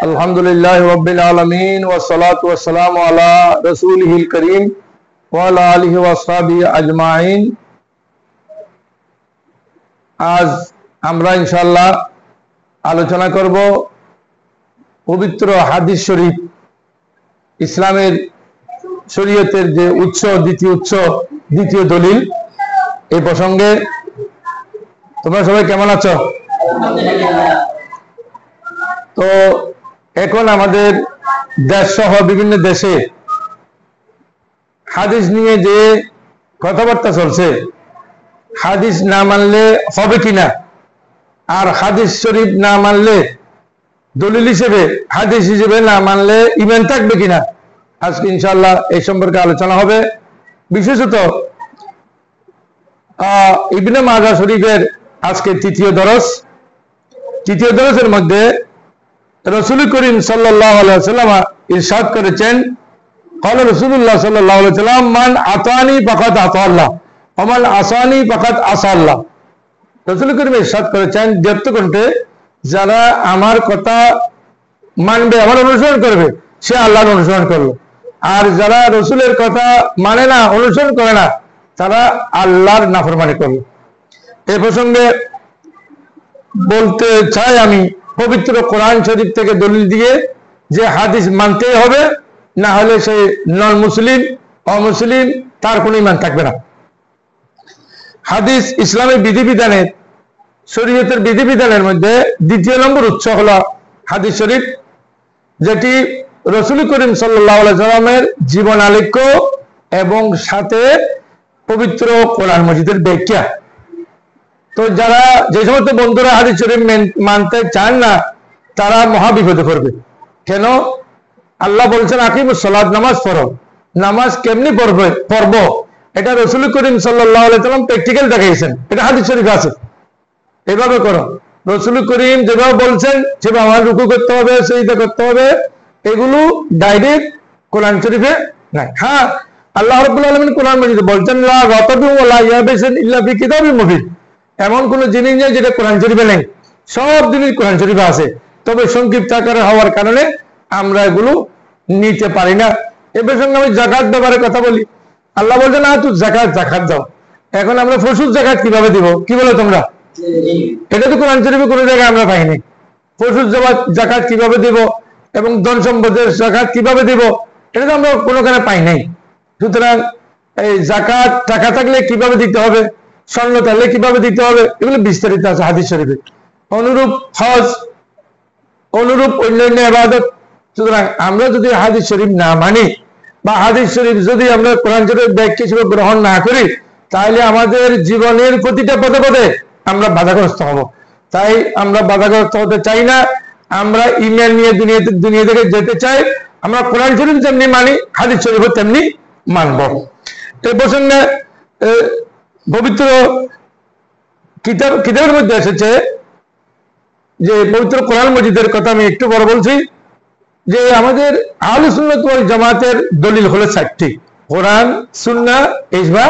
अल्हम्दुलिल्लाहि रब्बिल आलमीन वस्सलातु वस्सलामु अला रसूलिहिल करीम व अला आलिहि व अस्हाबिहि अजमाइन। आज আমরা ইনশাআল্লাহ আলোচনা করব পবিত্র হাদিস শরীফ, ইসলামের শরীয়তের যে উৎস, দ্বিতীয় দলিল। এই প্রসঙ্গে তোমরা সবাই কেমন আছো? তো এখন আমাদের দেশ সহ বিভিন্ন দেশে হাদিস নিয়ে যে কথাবার্তা চলছে, হাদিস না মানলে হবে কিনা, আর হাদিস শরীফ না মানলে দলিল হিসেবে, হাদিস হিসেবে না মানলে ঈমান থাকবে কিনা, আজকে ইনশাআল্লাহ এই সম্পর্কে আলোচনা হবে। বিশেষত ইবনে মাজাহ শরীফের আজকে তৃতীয় দরসের মধ্যে রাসূল করিম সাল্লাল্লাহু আলাইহি ওয়াসাল্লাম ইরশাদ করেছেন, قال রাসূলুল্লাহ সাল্লাল্লাহু আলাইহি ওয়াসাল্লাম মান আতানি ফাকাদ আতাল্লাহ ওয়া মান আসানি ফাকাদ আসাল্লাহ। রাসূল করিম ইরশাদ করেছেন, দেবতকণ্ঠে যারা আমার কথা মানবে, আমার অনুসরণ করবে, সে আল্লাহর অনুসরণ করলো, আর যারা রাসূলের কথা মানে না, অনুসরণ করে না, তারা আল্লাহর নাফরমানি করলো। এই প্রসঙ্গে বলতে চাই আমি, পবিত্র কোরআন শরীফ থেকে দলিল দিয়ে যে হাদিস মানতেই হবে, না হলে সে নন মুসলিম, অমুসলিম, তার কোনো ঈমান থাকবে না। হাদিস ইসলামের বিধিবিধানের, শরীয়তের বিধিবিধানের মধ্যে দ্বিতীয় নম্বর উৎস হলো হাদিস শরীফ, যেটি রাসূল করিম সাল্লাল্লাহু আলাইহি ওয়াসাল্লামের জীবন আলেখ্য এবং সাথে পবিত্র কোরআন মজিদের ব্যাখ্যা। তো যারা, যে সমস্ত বন্ধুরা হাদিস শরীফ মানতে চান না, তারা মহা বিপদে পড়বে। কেন? আল্লাহ বলছেন আকিমুস সালাত, নামাজ পড়ো। নামাজ কেমনি পড়ব, এটা রাসূল করিম সাল্লাল্লাহু আলাইহি ওয়াসাল্লাম প্র্যাকটিক্যাল দেখাইছেন, এটা হাদিস শরীফে আছে। এভাবে করো, রাসূল করিম যেভাবে বলছেন সেভাবে আমার রুকু করতে হবে, সিজদা করতে হবে, এগুলো ডাইরেক্ট কোরআন শরীফে নাই। হ্যাঁ, আল্লাহ রাব্বুল আলামিন কোরআন মাজিদে বলছেন লা গাতাবু ওয়া লা ইয়াবিসুন ইল্লা ফি কিতাবিন মুবিন। এমন কোন জিনিস নেই যেটা কোরআন শরীফে নেই, সব জিনিস কোরআন শরীফে আছে, তবে সংক্ষিপ্ত আকারে হওয়ার কারণে আমরা এগুলো নিতে পারি না। এ প্রসঙ্গে আমি যাকাত ব্যাপারে কথা বলি। আল্লাহ বলছেন না তুই যাকাত দাও। এখন আমরা পশুর যাকাত কিভাবে দিব? কি বলো তোমরা? এটা তো কোরআন শরীফে কোনো জায়গায় আমরা পাইনি। পশুর যাকাত কিভাবে দিব এবং ধন সম্পদের যাকাত কিভাবে দিব, এটা তো আমরা কোনোখানে পাই নাই। সুতরাং এই যাকাত টাকা থাকলে কিভাবে দিতে হবে, স্বর্ণ থাকলে কিভাবে দিতে হবে, এগুলো বিস্তারিত আছে হাদিস শরীফে। অনুরূপ হজ, অনুরূপ অন্যান্য ইবাদত। সুতরাং আমরা যদি হাদিস শরীফ না মানি, বা হাদিস শরীফ যদি আমরা কোরআন শরীফ ব্যাখ্যা হিসেবে গ্রহণ না করি, তাহলে আমাদের জীবনের প্রতিটা পদে পদে আমরা বাধাগ্রস্ত হব। তাই আমরা বাধাগ্রস্ত হতে চাই না। আমরা ঈমান নিয়ে দুনিয়া থেকে যেতে চাই। আমরা কোরআন শরীফ যেমনি মানি, হাদিস শরীফও তেমনি মানব। এই প্রসঙ্গে পবিত্র কিতাবের মধ্যে এসেছে যে পবিত্র কোরআন মজিদের কথা আমি একটু বড় বলছি, যে আমাদের আহলে সুন্নাত ওয়াল জামাতের দলিল হলো 4টি: কোরআন, সুন্নাহ, ইজমা,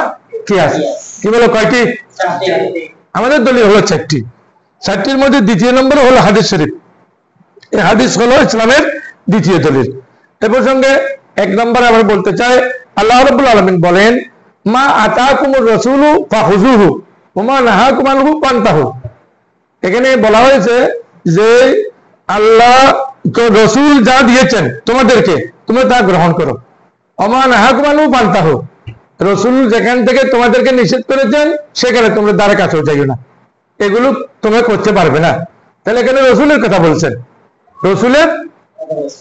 কিয়াস। কি বলো, কয়টি? আমাদের দলিল হলো 4টি। 4টির মধ্যে দ্বিতীয় নম্বর হলো হাদিস শরীফ। এই হাদিস হলো ইসলামের দ্বিতীয় দলিল। এ প্রসঙ্গে 1 নম্বর আমরা বলতে চাই, আল্লাহ রাব্বুল আলামিন বলেন, মা আতাকুমুর রাসূলু ফাখুযুহু ওয়া মা নাহাকুম আনহু ফান্তাহু। এখানে বলা হয়েছে যে আল্লাহ রাসূল যা দিয়েছেন তোমাদেরকে, তোমরা তা গ্রহণ করো। ওয়া মা নাহাকুম আনহু ফান্তাহু, রাসূল যেখান থেকে তোমাদেরকে নিষেধ করেছেন সেখানে তোমরা দ্বারে কাছেও যাইও না, এগুলো তোমরা করতে পারবে না। তাহলে এখানে রাসূলের কথা বলছেন, রাসূলের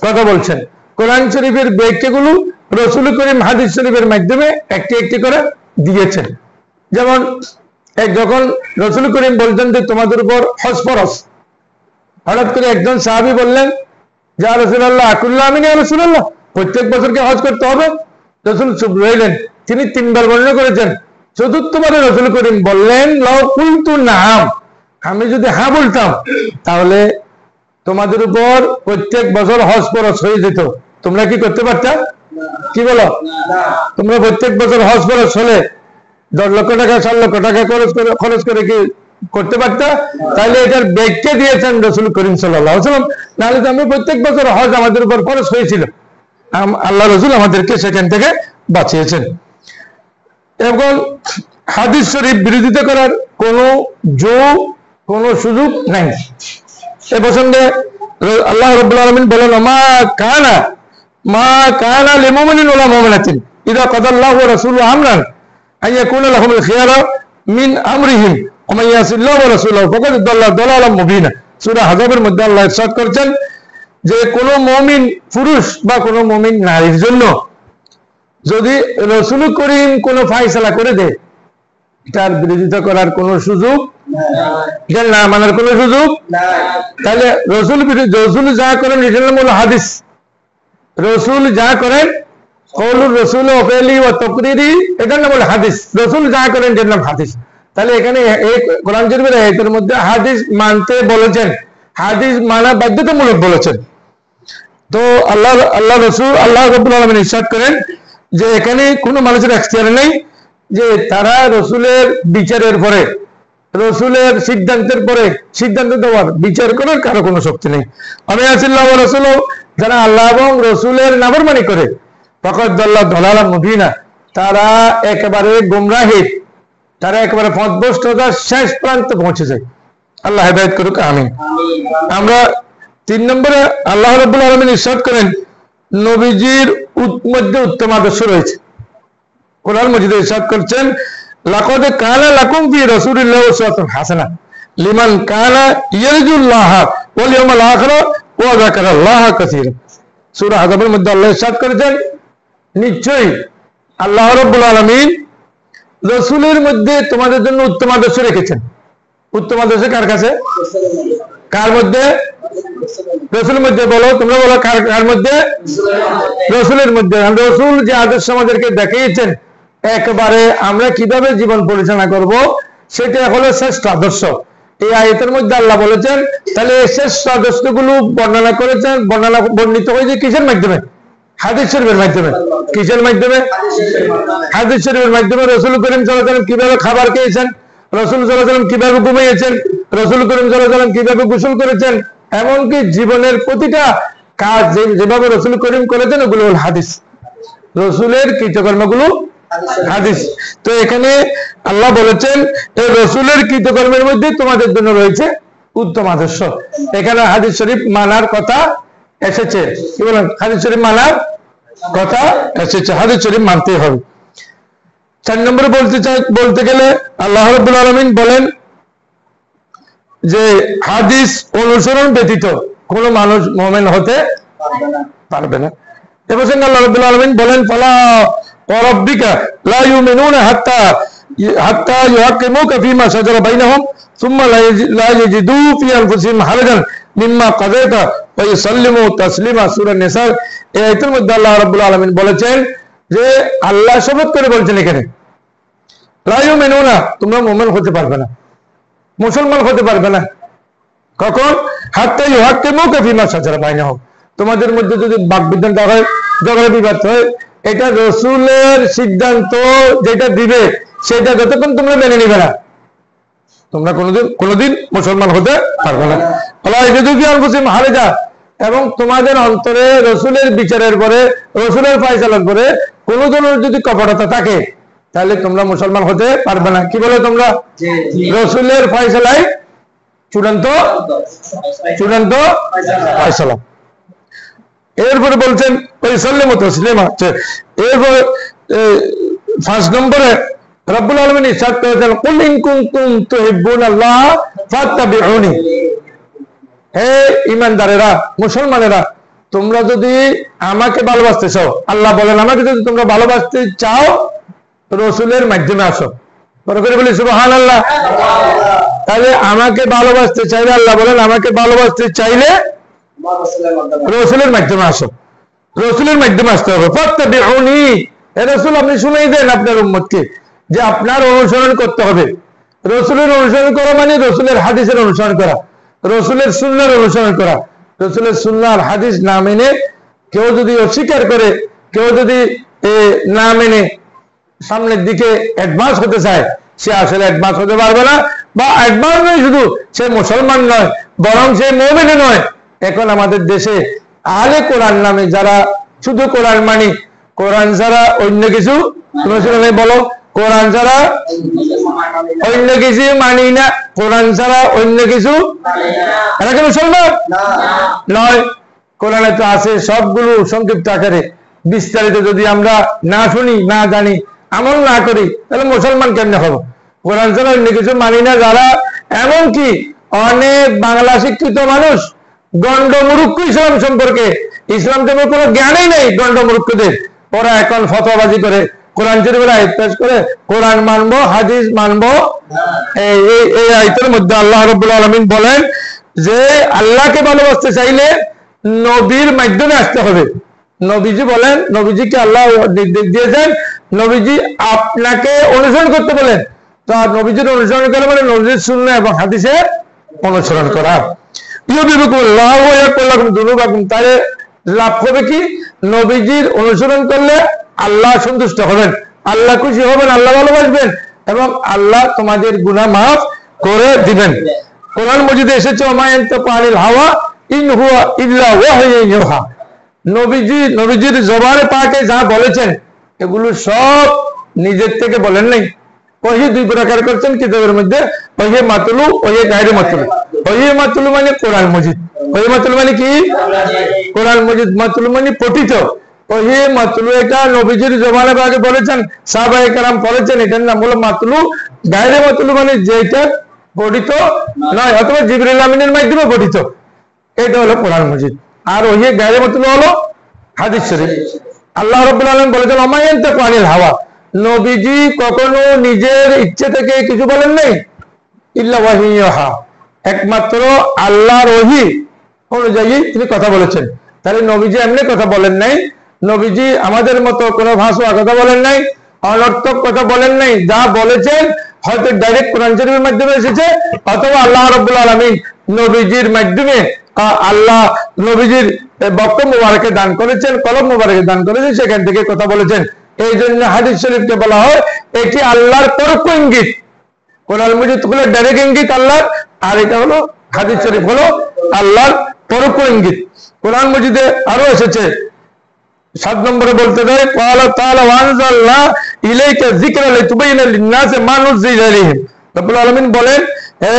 কথা বলছেন। কোরআন শরীফের ব্যাখ্যাগুলো রাসূল করিম হাদিস শরীফের মাধ্যমে একটি একটি করে দিয়েছেন। যেমন যখন রাসূল করিম বলছেন যে তোমাদের উপর হজ ফরজ, হঠাৎ করে একজন সাহাবী বললেন, ইয়া রাসূলুল্লাহ আকুল্লা আমিন ইয়া রাসূলুল্লাহ, প্রত্যেক বছরকে হজ করতে হবে? রাসূল চুপ রইলেন। তিনি 3 বার বর্ণনা করেছেন। চতুর্থবারে রাসূল করিম বললেন, লাউ কুলতু নাম, আমি যদি হ্যাঁ বলতাম তাহলে তোমাদের উপর প্রত্যেক বছর হজ ফরজ হয়ে যেত, তোমরা কি করতে পারতা? কি বলো? তোমরা প্রত্যেক বছর হজ ফরজ হলে 10 লক্ষ টাকা 7 লক্ষ টাকা খরচ করে কি করতে পারতা? তাহলে এটার ব্যাখ্যা দিয়েছেন রাসূল করিম সাল্লাল্লাহু আলাইহি ওয়াসাল্লাম। নাহলে তো আমরা প্রত্যেক বছর হজ আমাদের উপর ফরজ হয়েছিল, আল্লাহ রাসূল আমাদেরকে সেখান থেকে বাঁচিয়েছেন। এবং হাদিস শরীফ বিরোধিতা করার কোনো সুযোগ নাই। এ প্রসঙ্গে আল্লাহ রাব্বুল আলামিন বলেন, মা কানা লিমুমিনিন ওয়ালা মুমিনাতিন ইযা কাদাল্লাহু ওয়া রাসূলুহু আমরান আন ইয়াকুনা লাহুমুল খিয়ারা মিন আমরিহিম ওয়া মান ইয়াসিল্লাহু ওয়া রাসূলুহু ফাকাদ দাল্লা দালালাম মুবিনা। সূরা আহজাবের মধ্যে আল্লাহ ইরশাদ করেছেন যে কোন মুমিন পুরুষ বা কোন মুমিন নারীর জন্য যদি রাসূল করিম কোন ফয়সালা করে দেয়, এটার বিরোধিতা করার কোন সুযোগ নাই, এটা না মানার কোন সুযোগ নাই। তাহলে রাসূল যা করেন এটার নাম হলো হাদিস। রাসূল যা করেন কওলুর রাসূল ওয়া ফিলি ওয়া তাকরিরি, এটার নাম হলো হাদিস। রাসূল যা করেন এটার নাম হাদিস। তাহলে এখানে এই কোরআন শরীফের আয়াতের মধ্যে হাদিস মানতে বলেছেন, হাদিস মানা বাধ্যতামূলক বলেছেন। তো আল্লাহ রাব্বুল আলামিন ইরশাদ করেন যে এখানে কোনো মানুষের এখতিয়ার নেই যে তারা রাসূলের বিচারের পরে, রাসূলের সিদ্ধান্তের পরে সিদ্ধান্ত দেওয়ার, বিচার করার কারো কোনো শক্তি নেই। আমি আসিল্লাহ ওয়া রাসূলুহু, যারা আল্লাহ এবং রাসূলের নাফরমানি করে, ফাকাদ দাল্লা দালালাম মুবিনা, তারা একেবারে গোমরাহির, তারা একেবারে পথভ্রষ্টতার শেষ প্রান্তে পৌঁছে যায়। আল্লাহ হেদায়েত করুক, আমিন। আমরা 3 নম্বরে আল্লাহ রাব্বুল আলামিন ইরশাদ করেন নবীজির মধ্যে উত্তম আদর্শ রয়েছে। কোরআন মাজিদে ইরশাদ করছেন, লাকাদ কানা লাকুম ফি রাসূলিল্লাহি উসওয়াতুন হাসানাহ লিমান কানা ইয়ারজুল্লাহ ওয়াল ইয়াউমাল আখির ওয়া যাকারাল্লাহ কাসীরা। সূরা আহজাবের মধ্যে আল্লাহ ইরশাদ করেছেন, নিশ্চয়ই আল্লাহ রাব্বুল আলামিন রাসূলের মধ্যে তোমাদের জন্য উত্তম আদর্শ রেখেছেন। উত্তম আদর্শ কার কাছে? কার মধ্যে? রাসূলের মধ্যে। বলো, তোমরা বলো, কার মধ্যে? রাসূলের মধ্যে। রাসূল যে আদর্শ আমাদেরকে দেখিয়েছেন একবারে আমরা কিভাবে জীবন পরিচালনা করব, সেটা হলো শ্রেষ্ঠ আদর্শ। এই আয়াতের মধ্যে আল্লাহ বলেছেন, তাহলে এই শ্রেষ্ঠ আদর্শগুলো বর্ণিত হয়েছে কিসের মাধ্যমে? হাদিস শরীফের মাধ্যমে। কিসের মাধ্যমে? হাদিস শরীফের মাধ্যমে। রাসূল করিম সাল্লাল্লাহু আলাইহি ওয়াসাল্লাম কিভাবে খাবার খেয়েছেন, রাসূল সাল্লাল্লাহু আলাইহি ওয়াসাল্লাম কিভাবে ঘুমিয়েছেন, রাসূল করিম সাল্লাল্লাহু আলাইহি ওয়াসাল্লাম কিভাবে গোসল করেছেন, এমনকি জীবনের প্রতিটা কাজ যেভাবে রাসূল করিম করেছেন ওগুলো হল হাদিস। রাসূলের কৃতকর্মগুলো হাদিস। তো এখানে আল্লাহ বলেছেন এই রাসূলের কৃতকর্মের মধ্যে তোমাদের জন্য রয়েছে উত্তম আদর্শ। এখানে হাদিস শরীফ মানার কথা এসেছে। কি বলেন? হাদিস শরীফ মানার কথা এসেছে, হাদিস শরীফ মানতে হবে। 4 নম্বরে বলতে গেলে আল্লাহ রাব্বুল আলামিন বলেন যে হাদিস অনুসরণ ব্যতীত কোন মানুষ মুমিন হতে পারবে না। এ প্রসঙ্গে আল্লাহ রাব্বুল আলামিন বলেন, ফালা ওয়া রাব্বিকা লা ইউমিনুনা হাত্তা ইউহাক্কিমুকা ফীমা শাজারা বাইনাহুম সুম্মা লা ইয়াজিদু ফী আনফুসিহিম হারাজান মিম্মা কাযাইতা ওয়া ইউসাল্লিমু তাসলিমা। সূরা নিসা এই আয়াতের মধ্যে আল্লাহ রাব্বুল আলামিন বলেছেন যে আল্লাহ শপথ করে বলছেন এখানে, লা ইউমিনুনা, তোমরা মুমিন হতে পারবে না, মুসলমান হতে পারবে না। কখন? হাত্তা ইউহাক্কিমুকা ফীমা শাজারা বাইনাহুম, তোমাদের মধ্যে যদি বাকবিতণ্ডা হয়, ঝগড়া বিবাদ হয়, এটা রাসূলের সিদ্ধান্ত যেটা দিবে সেটা যতক্ষণ তোমরা মেনে নিবে না, তোমরা কোনোদিন মুসলমান হতে পারবে না। আল্লাহ ইয়াজিদু ফী আনফুসিহিম হারাজা, এবং তোমাদের অন্তরে রাসূলের বিচারের পরে, রাসূলের ফয়সালার পরে কোনো ধরনের যদি কপটতা থাকে তাহলে তোমরা মুসলমান হতে পারবে না। কি বলে তোমরা? রাসূলের ফয়সালায় চূড়ান্ত ফয়সালা। এরপরে বলছেন ওই সাল্লামু তাসলিমা। এরপরে 5 নম্বরে রব্বুল আলামিন ইরশাদ করেছেন, কুল ইন কুনতুম তুহিব্বুনাল্লাহ ফাত্তাবিউনি। হে ঈমানদারেরা, মুসলমানেরা, তোমরা যদি আমাকে ভালোবাসতে চাও, আল্লাহ বলেন আমাকে যদি তোমরা ভালোবাসতে চাও রাসূলের মাধ্যমে আসো। বড় করে বলি সুবহানাল্লাহ। তাহলে আমাকে ভালোবাসতে চাইলে, আল্লাহ বলেন আমাকে ভালোবাসতে চাইলে রাসূলের মাধ্যমে আসো, রাসূলের মাধ্যমে আসতে হবে। ফাত্তাবিউনি, হে রাসূল আপনি শুনিয়ে দেন আপনার উম্মতকে যে আপনার অনুসরণ করতে হবে। রাসূলের অনুসরণ করা মানে রাসূলের হাদিসের অনুসরণ করা, রাসূলের সুন্নাহর অনুসরণ করা। রাসূলের সুন্নাহ আর হাদিস না মেনে কেউ যদি অস্বীকার করে, কেউ যদি না মেনে সামনের দিকে অ্যাডভান্স হতে চায়, সে আসলে অ্যাডভান্স হতে পারবে না, বা একবার নয়, শুধু সে মুসলমান নয়, বরং সে মুমিন নয়। এখন আমাদের দেশে আহলে কোরআন নামে যারা শুধু কোরআন মানি, কোরআন ছাড়া অন্য কিছু বলো, কোরআন ছাড়া অন্য কিছু মানি না, কোরআন ছাড়া অন্য কিছু, এরা কি মুসলমান নয়? কোরআনে তো আছে সবগুলো সংক্ষিপ্ত আকারে, বিস্তারিত যদি আমরা না শুনি, না জানি, আমল না করি, তাহলে মুসলমান কেমনে হবো? কোরআন ছাড়া অন্য কিছু মানি না যারা, এমনকি অনেক বাংলা শিক্ষিত মানুষ গন্ডমূর্খ ইসলাম সম্পর্কে, ইসলাম ধর্মের কোনো জ্ঞানই নেই গন্ডমূর্খদের, ওরা এখন ফতোয়াবাজি করে, কোরআন শরীফের আয়াত পেশ করে কোরআন মানবো, হাদিস মানবো। এই আয়াতের মধ্যে আল্লাহ রাব্বুল আলামিন বলেন যে আল্লাহকে ভালোবাসতে চাইলে নবীর মাধ্যমে আসতে হবে। নবীজি বলেন, নবীজিকে আল্লাহ নির্দেশ দিয়েছেন, নবীজি আপনাকে অনুসরণ করতে বলেন। তো নবীজির অনুসরণ করে মানে নবীজির সুন্নাহ এবং হাদিসের অনুসরণ করা। তাহলে লাভ হবে কি? নবীজির অনুসরণ করলে আল্লাহ সন্তুষ্ট হবেন, আল্লাহ খুশি হবেন, আল্লাহ ভালোবাসবেন এবং আল্লাহ তোমাদের গুনাহ মাফ করে দিবেন। কোরআন মজিদে এসেছে হাওয়া ইন হুয়া ইল্লা ওয়াহয়ুন ইউহা। নবীজির জবানে পাকে যা বলেছেন এগুলো সব নিজের থেকে বলেন নাই। ওহী দুই প্রকার করছেন কিতাবের মধ্যে, ওহী মাতলু, ওহী গায়রে মাতলু। ওহী মাতলু মানে কোরআন মজিদ, ওহী মাতলু মানে কি? কোরআন মজিদ। মাতলু মানে পঠিত। ওহী মাতলু এটা নবীজির জবানে পাকে বলেছেন, সাহাবায়ে কেরাম পড়েছেন, এটার নাম হলো মাতলু। গায়রে মাতলু মানে যেটা পঠিত নয়, অথবা জিবরিল আমিনের মাধ্যমে পঠিত, এটা হলো কোরআন মজিদ। আর ওহী গায়রে মাতলু হলো হাদিস শরীফ। আল্লাহ রাব্বুল আলামিন বলেছেন ওমা ইয়ানতাকু আনিল হাওয়া, নবীজি কখনো নিজের ইচ্ছে থেকে কিছু বলেন নাই, ইল্লা ওয়াহয়ুন ইউহা, একমাত্র আল্লাহর ওহী অনুযায়ী তিনি কথা বলেছেন। তাহলে নবীজি এমনি কথা বলেন নাই, নবীজি আমাদের মতো কোনো ভাষা কথা বলেন নাই, অনর্থক কথা বলেন নাই। যা বলেছেন হয়তো ডাইরেক্ট কোরআন শরীফের মাধ্যমে এসেছে, অথবা আল্লাহ রাব্বুল আলামিন নবীজির মাধ্যমে, আল্লাহ নবীজির বক্তব্য মুবারকে দান করেছেন, কলম মুবারকে দান করেছেন, সেখান থেকে কথা বলেছেন। এই জন্য হাদিস শরীফকে বলা হয় এটি আল্লাহর পরোক্ষ ইঙ্গিত। কোরআন মজিদ হলো ডাইরেক্ট ইঙ্গিত আল্লাহর, আর এটা হলো হাদিস শরীফ হলো আল্লাহর পরোক্ষ ইঙ্গিত। কোরআন মজিদে আরো এসেছে 7 নম্বরে বলতে দেয়, ক্বালা তাআলা ওয়া আনজালনা ইলাইকা যিকরা লিতুবাইয়িনা লিন-নাসি মা নুযিলা ইলাইহিম। রব্বুল আলামিন বলেন, হে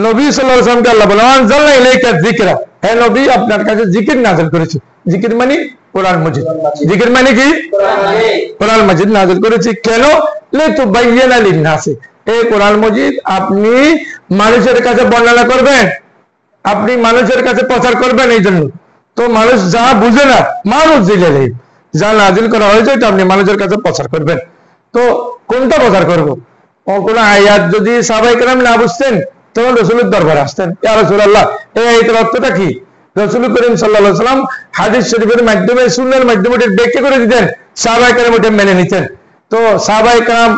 নবী সাল্লাল্লাহু আলাইহি ওয়াসাল্লামকে আল্লাহ বলেন আনজালনা ইলাইকা যিকরা, হে নবী আপনার কাছে জিকির নাযিল করেছি। জিকির মানে কোরআন মজিদ। জিকির মানে কি? কোরআন মজিদ নাযিল করেছি। কেন? লিতুবাইয়িনা লিন-নাসি, এই কোরআন মজিদ আপনি মানুষের কাছে বর্ণনা করবেন, আপনি মানুষের কাছে প্রচার করবেন। এই জন্য তো মানুষ যা বুঝে না, মানুষ জিলে যা নাজিল করা হয়েছে এটা আপনি মানুষের কাছে প্রচার করবেন। তো কোনটা প্রচার করব? কোন আয়াত যদি সাহাবায়ে কেরাম না বুঝতেন তখন রাসূলের দরবারে আসতেন, ইয়া রাসূলুল্লাহ এই আয়াতের অর্থটা কি? রাসূল করিম সাল্লাল্লাহু আলাইহি ওয়াসাল্লাম হাদিস শরীফের মাধ্যমে, সুন্নাহর মাধ্যমে এটা ব্যাখ্যা করে দিতেন, সাহাবায়ে কেরাম এটা মেনে নিতেন। তো সাহাবায়ে কেরাম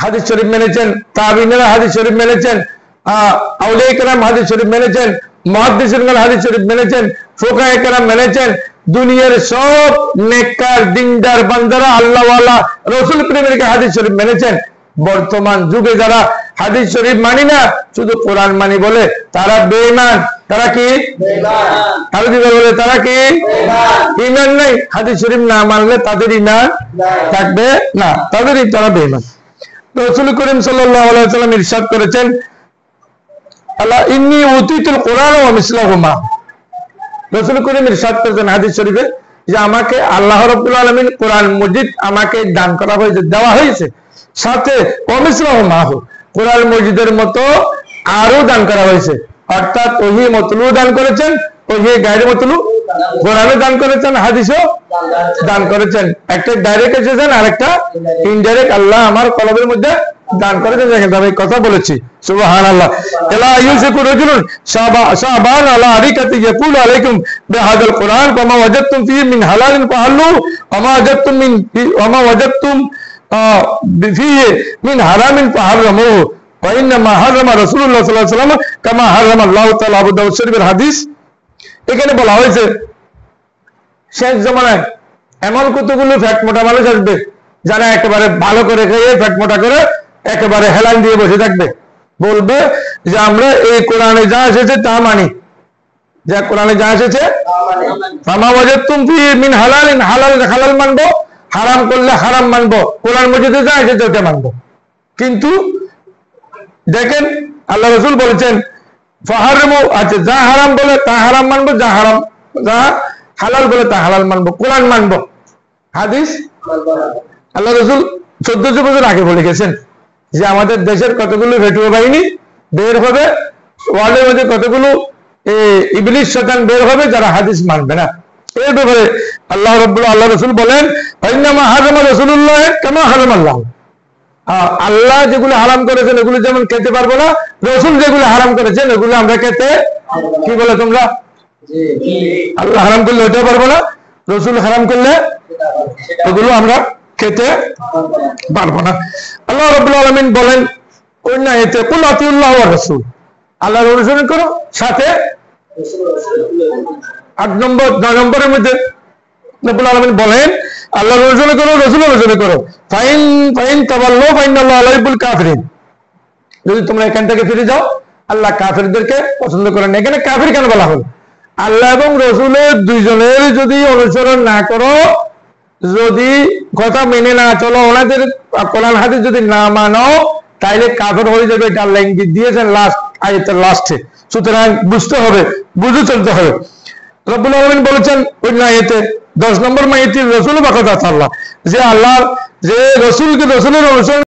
হাদিস শরীফ মেনেছেন, তাবিঈনরা হাদিস শরীফ মেনেছেন, আউলিয়া কেরাম হাদিস শরীফ মেনেছেন, মুহাদ্দিসিনগণ হাদিস শরীফ মেনেছেন, ফুকাহায়ে কেরাম মেনেছেন। দুনিয়ার সব নেককার দিনদার বান্দারা, আল্লাহওয়ালা, রাসূল প্রেমিক হাদিস শরীফ মেনেছেন। বর্তমান যুগে যারা হাদিস শরীফ মানি না, শুধু কোরআন মানি বলে, তারা বেঈমান। তারা কি বেঈমান? তারা বলে তারা কি বেঈমান? ঈমান নাই। হাদিস শরীফ না মানলে তাদের ঈমান থাকবে না, তাদেরই তারা বেঈমান। রাসূল করিম সাল্লাল্লাহু আলাইহি ওয়াসাল্লাম ইরশাদ করেছেন, আলা ইন্নী উতিতুল কোরআন ওয়া মিসলাহু মা। রাসূল করিম ইরশাদ করেছেন হাদিস শরীফে যে আমাকে আল্লাহ রাব্বুল আলামিন কোরআন মজিদ আমাকে দান করা হয়েছে, দেওয়া হয়েছে, সাথে ওয়া মিসলাহু মাহু, কোরআন মজিদের মতো আরো দান করা হয়েছে। অর্থাৎ ওহী মাতলু দান করেছেন, ওহী গায়রে মাতলু, কোরআনও দান করেছেন, হাদিসও দান করেছেন। একটা ডাইরেক্ট এসেছেন আর একটা ইনডাইরেক্ট আল্লাহ আমার কলবের মধ্যে দান করেছেন। দেখেন আমি কথা বলেছি, সুবহানাল্লাহ। লা ইউসিকু রাজুলুন শাবান আলা আরিকাতি ইয়াকুলু আলাইকুম বিহাদাল কোরআন ফামা ওয়াজাদতুম ফিহি মিন হালালিন ফাহাল্লু ওমা ওয়াজাদতুম ফিহি মিন হারামিন ফাহাররামুহু ওয়া ইন্নামা হারামা রাসূলুল্লাহ সাল্লাল্লাহু আলাইহি ওয়াসাল্লাম কামা হারামা আল্লাহু তাআলা। আবু দাউদ শরীফের হাদিস। এখানে বলা হয়েছে শেষ জামানায় এমন কতগুলো ফ্যাট মোটা মানুষ আসবে যারা একেবারে ভালো করে খেয়ে ফ্যাট মোটা করে একেবারে হেলান দিয়ে বসে থাকবে, বলবে যে আমরা এই কোরআনে যা এসেছে তা মানি, যা কোরআনে যা এসেছে ফামা ওয়াজাদতুম ফি মিন হালালিন, হালাল হালাল মানবো, হারাম করলে হারাম মানবো, কোরআন মজিদে যা এসেছে ওটা মানবো। কিন্তু দেখেন আল্লাহ রাসূল বলেছেন ফাহারিমু, আচ্ছা যা হারাম বলে তা হারাম মানবো, যা হারাম যা হালাল বলে তা হালাল মানবো, কোরআন মানবো, হাদিস। আল্লাহ রাসূল 1400 বছর আগে বলে গেছেন যে আমাদের দেশের কতগুলো ভেটুয়া বাহিনী বের হবে, ওয়ার্ল্ডের মধ্যে কতগুলো ইবলিস শয়তান বের হবে যারা হাদিস মানবে না। এর ব্যাপারে আল্লাহ রাসূল বলেন ইন্নামা হারামা রাসূলুল্লাহ কামা হারামাল্লাহ, আল্লাহ যেগুলো হারাম করেছেন এগুলো যেমন খেতে পারবো না, রাসূল যেগুলো হারাম করেছেন এগুলো আমরা খেতে, কি বলে তোমরা, আল্লাহ হারাম করলে ওইটা পারবো না, রাসূল হারাম করলে এগুলো আমরা খেতে পারবো না। আল্লাহ রাব্বুল আলামিন বলেন অন্য আয়াতে কুল আতিউল্লাহ ওয়া রাসূল, আল্লাহর অনুসরণ করো, সাথে 8 নম্বর 9 নম্বরের মধ্যে রাব্বুল আলামিন বলেন আল্লাহর অনুসরণ করো, রাসূলের অনুসরণ করো, ফাইন তাওয়াল্লু ফাইনাল্লাহু লা ইউহিব্বুল কাফিরিন, যদি তোমরা এখান থেকে ফিরে যাও আল্লাহ কাফিরদেরকে পছন্দ করেন না। এখানে কাফির কেন বলা হলো? আল্লাহ এবং রাসূলের দুইজনের যদি অনুসরণ না করো, যদি কথা মেনে না চলো, ওনাদের কোরআন হাদিস যদি না মানো, তাইলে কাফের হয়ে যাবে, এটা আল্লাহ ইঙ্গিত দিয়েছেন লাস্ট আয়াতের লাস্টে। সুতরাং বুঝতে হবে, বুঝে চলতে হবে। রব্বুল আলামিন বলেছেন ওই আয়াতে 10 নম্বর আয়াতে রাসূল বাকাত আল্লাহ, যে আল্লাহ যে রাসূলকে রাসূলের অনুসরণ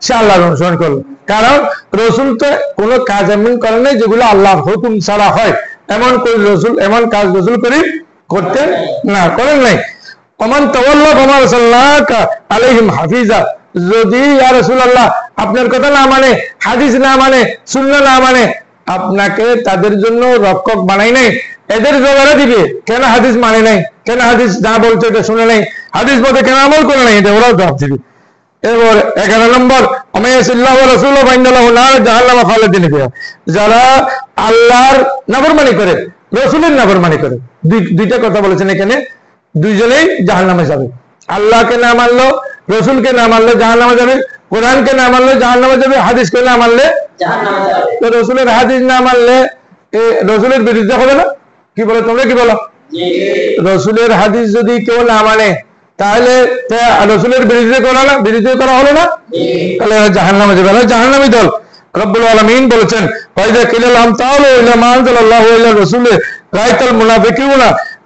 সে আল্লাহর অনুসরণ করলো, কারণ রাসূল তো কোনো কাজ এমন করে নাই যেগুলো আল্লাহর হুকুম ছাড়া হয়, এমন কোন রাসূল এমন কাজ রাসূল করতেন না, করেন নাই। ওমান তাওয়াল্লা ফামা আরসালনাকা আলাইহিম হাফিজা, যদি ইয়া রাসূলুল্লাহ আপনার কথা না মানে, হাদিস না মানে, সুন্নাহ না মানে, আপনাকে তাদের জন্য রক্ষক বানাই নাই, এদের জবাবে দিবে কেন হাদিস মানে নাই, কেন হাদিস যা বলছে এটা শুনে নাই, হাদিস মতে কেন আমল করে নাই, এটা ওরাও জবাব দিবে। এবার 11 নম্বর আমায়াসিল্লাহু ওয়া রাসূলুহু ফাইন্নাল্লাহু নার জাহান্নামা খালিদিন ফিহা, যারা আল্লাহর নাফরমানি করে, রাসূলের নাফরমানি করে, দুইটা কথা বলেছেন এখানে, দুইজনেই জাহান্নামে যাবে। আল্লাহকে না মানলো, রাসূলকে না মানলে জাহান্নামে যাবে, কোরআনকে না মানলে জাহান্নামে যাবে, হাদিসকে না মানলে জাহান্নামে যাবে। তো রাসূলের হাদিস না মানলে রাসূলের বিরুদ্ধে হবে না? কি বলে তোমরা, কি বলো? রাসূলের হাদিস যদি কেউ না মানে তাহলে রাসূলের বিরুদ্ধে করা হলো না, তাহলে জাহান্নামে যাবে, জাহান্নামী দল। রব্বুল আলামিন বলেছেন ফাইদা কিলাল আমতালু ইলা মা আনজালাল্লাহু ইলা রাসূলি রাআইতাল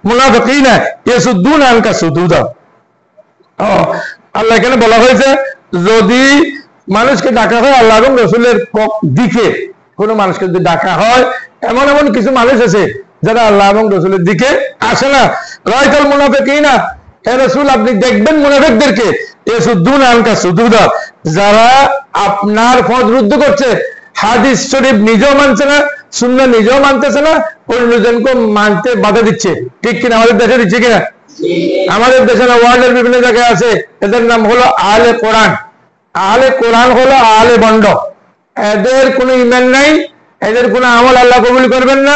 মুনাফিকিনা ইয়াসুদ্দুনা আনকা সুদুদা। আল্লাহ এখানে বলা হয়েছে যদি মানুষকে ডাকা হয় আল্লাহ এবং রাসূলের দিকে, কোন মানুষকে যদি ডাকা হয়, এমন এমন কিছু মানুষ আছে যারা আল্লাহ এবং রাসূলের দিকে আসে না। রাআইতাল মুনাফিকিনা, হে রাসূল আপনি দেখবেন মুনাফিকদেরকে, ইয়াসুদ্দুনা আনকা সুদুদা, যারা আপনার পথ রুদ্ধ করছে, হাদিস শরীফ নিজেও মানছে না, সুন্নাহ নিজেও মানতেছে না, অন্যজনকে মানতে বাধা দিচ্ছে। ঠিক কিনা? আমাদের দেশে দিচ্ছে কিনা? আমাদের দেশে না, ওয়ার্ল্ডের বিভিন্ন জায়গায় আছে, এদের নাম হলো আহলে কোরআন। আহলে কোরআন হলো আহলে বন্ড, এদের কোনো ঈমান নাই, এদের কোনো আমল আল্লাহ কবুল করবেন না,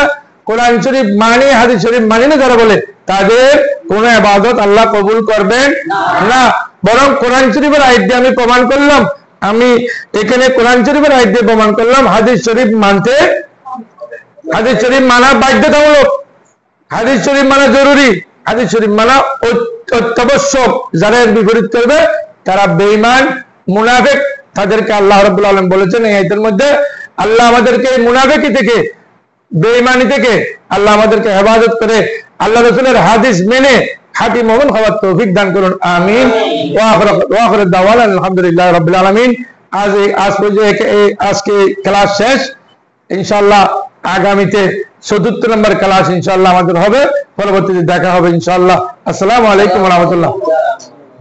কোরআন শরীফ মানি হাদিস শরীফ মানি না যারা বলে, তাদের কোনো ইবাদত আল্লাহ কবুল করবেন না। বরং কোরআন শরীফের আয়াত দিয়ে আমি প্রমাণ করলাম, আমি এখানে কোরআন শরীফের আয়াত দিয়ে প্রমাণ করলাম হাদিস শরীফ মানতে, হাদিস শরীফ মানা বাধ্যতামূলক, হাদিস শরীফ মানা জরুরি, হাদিস শরীফ মানা অত্যাবশ্যক। যারা এর বিপরীত করবে তারা বেঈমান, মুনাফিক, তাদেরকে আল্লাহ রাব্বুল আলামিন বলেছেন এই আয়াতের মধ্যে, আল্লাহ আমাদেরকে মুনাফিকি থেকে, বেঈমানি থেকে আল্লাহ আমাদেরকে হেফাজত করে আল্লাহ রাসূলের হাদিস মেনে খাঁটি মুমিন হওয়ার তৌফিক দান করুন, আমিন। ওয়া আখিরু দাওয়ানা আলহামদুলিল্লাহি রাব্বিল আলামিন। আজ পর্যন্ত আজকে ক্লাস শেষ, ইনশাআল্লাহ আগামীতে ৪৪ নম্বর ক্লাস ইনশাআল্লাহ আমাদের হবে, পরবর্তীতে দেখা হবে ইনশাআল্লাহ। আসসালামু আলাইকুম ওয়া রাহমাতুল্লাহ।